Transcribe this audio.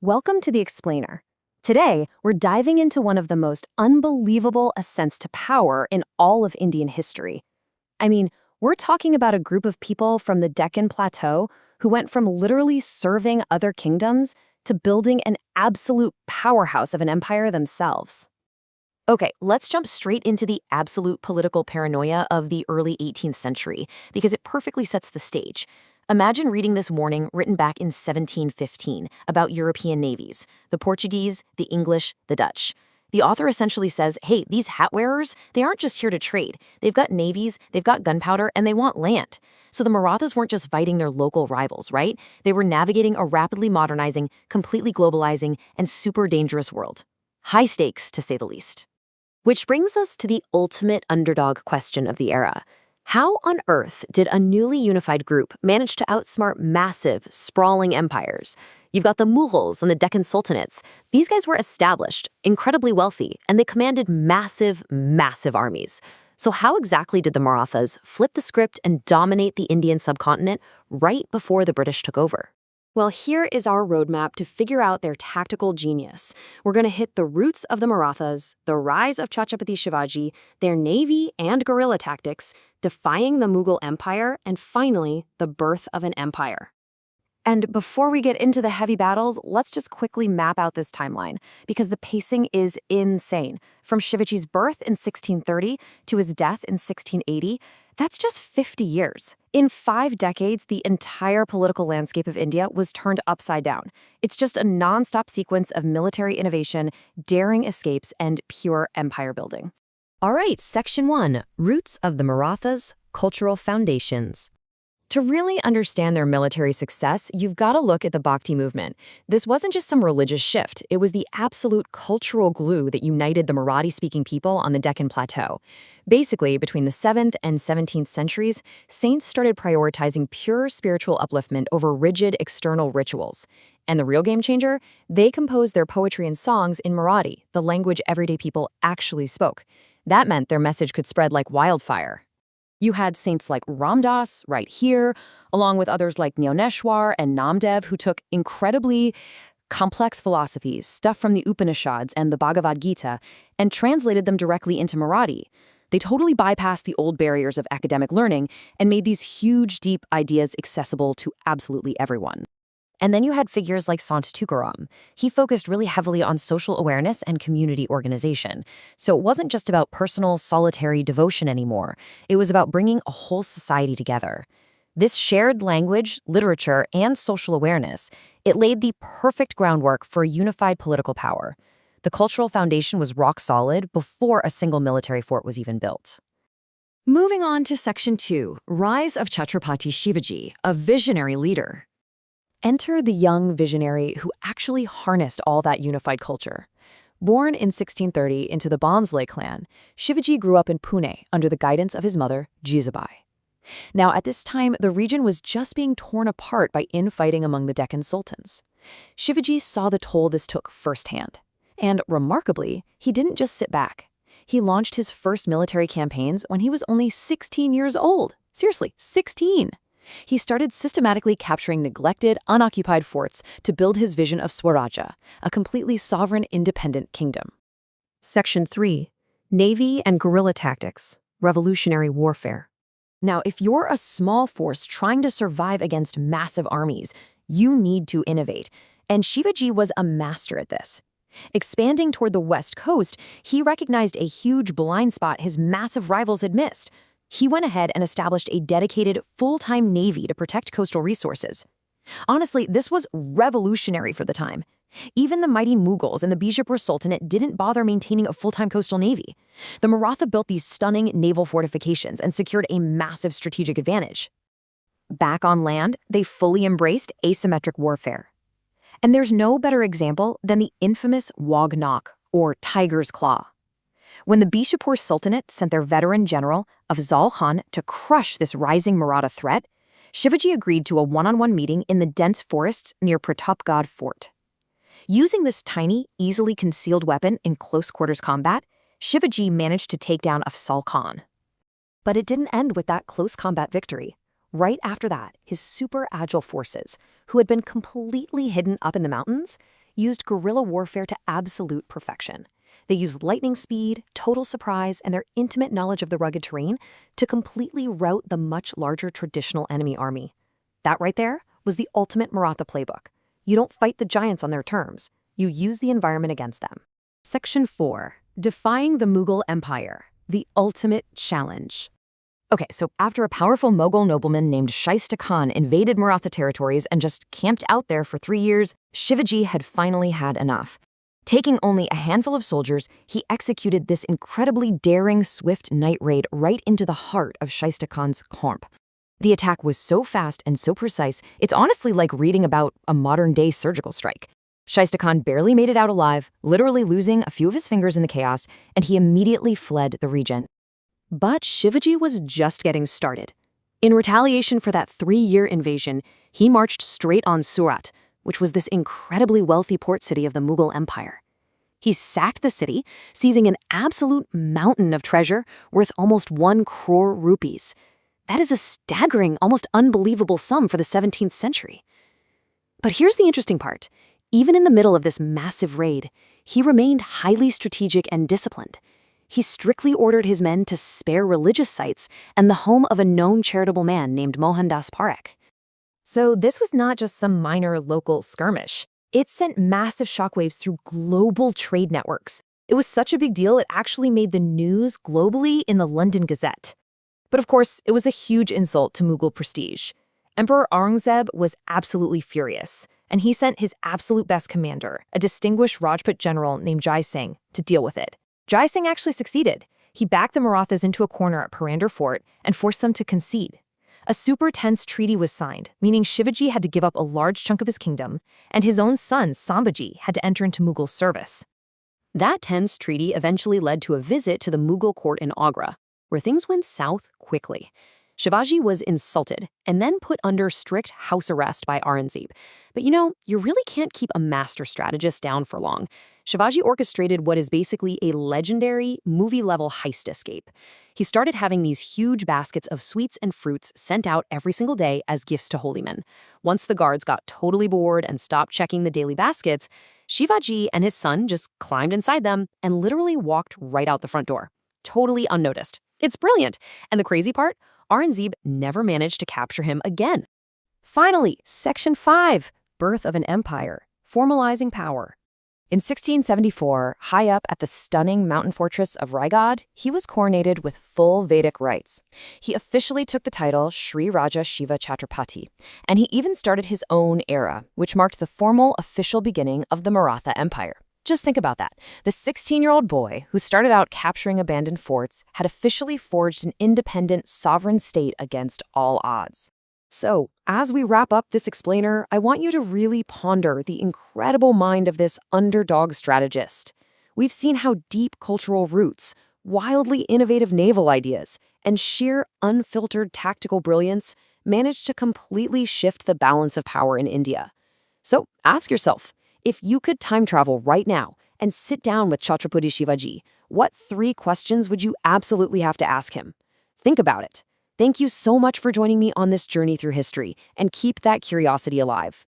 Welcome to The Explainer. Today, we're diving into one of the most unbelievable ascents to power in all of Indian history. I mean, we're talking about a group of people from the Deccan Plateau who went from literally serving other kingdoms to building an absolute powerhouse of an empire themselves. Okay, let's jump straight into the absolute political paranoia of the early 18th century, because it perfectly sets the stage. Imagine reading this warning written back in 1715 about European navies, the Portuguese, the English, the Dutch. The author essentially says, hey, these hat wearers, they aren't just here to trade. They've got navies, they've got gunpowder, and they want land. So the Marathas weren't just fighting their local rivals, right? They were navigating a rapidly modernizing, completely globalizing, and super dangerous world. High stakes, to say the least. Which brings us to the ultimate underdog question of the era. How on earth did a newly unified group manage to outsmart massive, sprawling empires? You've got the Mughals and the Deccan Sultanates. These guys were established, incredibly wealthy, and they commanded massive, massive armies. So how exactly did the Marathas flip the script and dominate the Indian subcontinent right before the British took over? Well, here is our roadmap to figure out their tactical genius. We're going to hit the roots of the Marathas, the rise of Chhatrapati Shivaji, their navy and guerrilla tactics, defying the Mughal Empire, and finally, the birth of an empire. And before we get into the heavy battles, let's just quickly map out this timeline, because the pacing is insane. From Shivaji's birth in 1630 to his death in 1680, that's just 50 years. In 5 decades, the entire political landscape of India was turned upside down. It's just a non-stop sequence of military innovation, daring escapes, and pure empire building. All right, Section 1, Roots of the Marathas, Cultural Foundations. To really understand their military success, you've got to look at the Bhakti movement. This wasn't just some religious shift. It was the absolute cultural glue that united the Marathi-speaking people on the Deccan Plateau. Basically, between the 7th and 17th centuries, saints started prioritizing pure spiritual upliftment over rigid external rituals. And the real game changer? They composed their poetry and songs in Marathi, the language everyday people actually spoke. That meant their message could spread like wildfire. You had saints like Ramdas right here, along with others like Nyaneshwar and Namdev, who took incredibly complex philosophies, stuff from the Upanishads and the Bhagavad Gita, and translated them directly into Marathi. They totally bypassed the old barriers of academic learning and made these huge, deep ideas accessible to absolutely everyone. And then you had figures like Sant Tukaram. He focused really heavily on social awareness and community organization. So it wasn't just about personal, solitary devotion anymore. It was about bringing a whole society together. This shared language, literature, and social awareness, it laid the perfect groundwork for a unified political power. The cultural foundation was rock solid before a single military fort was even built. Moving on to Section 2, Rise of Chhatrapati Shivaji, a visionary leader. Enter the young visionary who actually harnessed all that unified culture. Born in 1630 into the Bhonsle clan, Shivaji grew up in Pune under the guidance of his mother, Jizabai. Now, at this time, the region was just being torn apart by infighting among the Deccan sultans. Shivaji saw the toll this took firsthand. And remarkably, he didn't just sit back. He launched his first military campaigns when he was only 16 years old. Seriously, 16. He started systematically capturing neglected, unoccupied forts to build his vision of Swaraja, a completely sovereign, independent kingdom. Section 3, Navy and Guerrilla Tactics, Revolutionary Warfare. Now, if you're a small force trying to survive against massive armies, you need to innovate, and Shivaji was a master at this. Expanding toward the west coast, he recognized a huge blind spot his massive rivals had missed. He went ahead and established a dedicated, full-time navy to protect coastal resources. Honestly, this was revolutionary for the time. Even the mighty Mughals and the Bijapur Sultanate didn't bother maintaining a full-time coastal navy. The Maratha built these stunning naval fortifications and secured a massive strategic advantage. Back on land, they fully embraced asymmetric warfare. And there's no better example than the infamous Wagnak, or Tiger's Claw. When the Bijapur Sultanate sent their veteran general, Afzal Khan, to crush this rising Maratha threat, Shivaji agreed to a one-on-one meeting in the dense forests near Pratapgarh Fort. Using this tiny, easily concealed weapon in close-quarters combat, Shivaji managed to take down Afzal Khan. But it didn't end with that close combat victory. Right after that, his super-agile forces, who had been completely hidden up in the mountains, used guerrilla warfare to absolute perfection. They used lightning speed, total surprise, and their intimate knowledge of the rugged terrain to completely rout the much larger traditional enemy army. That right there was the ultimate Maratha playbook. You don't fight the giants on their terms. You use the environment against them. Section 4. Defying the Mughal Empire. The ultimate challenge. Okay, so after a powerful Mughal nobleman named Shaista Khan invaded Maratha territories and just camped out there for 3 years, Shivaji had finally had enough. Taking only a handful of soldiers, he executed this incredibly daring, swift night raid right into the heart of Shaista Khan's camp. The attack was so fast and so precise, it's honestly like reading about a modern-day surgical strike. Shaista Khan barely made it out alive, literally losing a few of his fingers in the chaos, and he immediately fled the region. But Shivaji was just getting started. In retaliation for that 3-year invasion, he marched straight on Surat, which was this incredibly wealthy port city of the Mughal Empire. He sacked the city, seizing an absolute mountain of treasure worth almost 1 crore rupees. That is a staggering, almost unbelievable sum for the 17th century. But here's the interesting part. Even in the middle of this massive raid, he remained highly strategic and disciplined. He strictly ordered his men to spare religious sites and the home of a known charitable man named Mohandas Parekh. So this was not just some minor local skirmish. It sent massive shockwaves through global trade networks. It was such a big deal, it actually made the news globally in the London Gazette. But of course, it was a huge insult to Mughal prestige. Emperor Aurangzeb was absolutely furious, and he sent his absolute best commander, a distinguished Rajput general named Jai Singh, to deal with it. Jai Singh actually succeeded. He backed the Marathas into a corner at Purandar Fort and forced them to concede. A super tense treaty was signed, meaning Shivaji had to give up a large chunk of his kingdom, and his own son, Sambhaji, had to enter into Mughal service. That tense treaty eventually led to a visit to the Mughal court in Agra, where things went south quickly. Shivaji was insulted and then put under strict house arrest by Aurangzeb. But you really can't keep a master strategist down for long. Shivaji orchestrated what is basically a legendary movie-level heist escape. He started having these huge baskets of sweets and fruits sent out every single day as gifts to holy men. Once the guards got totally bored and stopped checking the daily baskets, Shivaji and his son just climbed inside them and literally walked right out the front door, totally unnoticed. It's brilliant. And the crazy part? Aurangzeb never managed to capture him again. Finally, Section 5, Birth of an Empire, Formalizing Power. In 1674, high up at the stunning mountain fortress of Raigad, he was coronated with full Vedic rites. He officially took the title Sri Raja Shiva Chhatrapati, and he even started his own era, which marked the formal official beginning of the Maratha Empire. Just think about that. The 16-year-old boy who started out capturing abandoned forts had officially forged an independent, sovereign state against all odds. So, as we wrap up this explainer, I want you to really ponder the incredible mind of this underdog strategist. We've seen how deep cultural roots, wildly innovative naval ideas, and sheer unfiltered tactical brilliance managed to completely shift the balance of power in India. So, ask yourself, if you could time travel right now and sit down with Chhatrapati Shivaji, what 3 questions would you absolutely have to ask him? Think about it. Thank you so much for joining me on this journey through history, and keep that curiosity alive.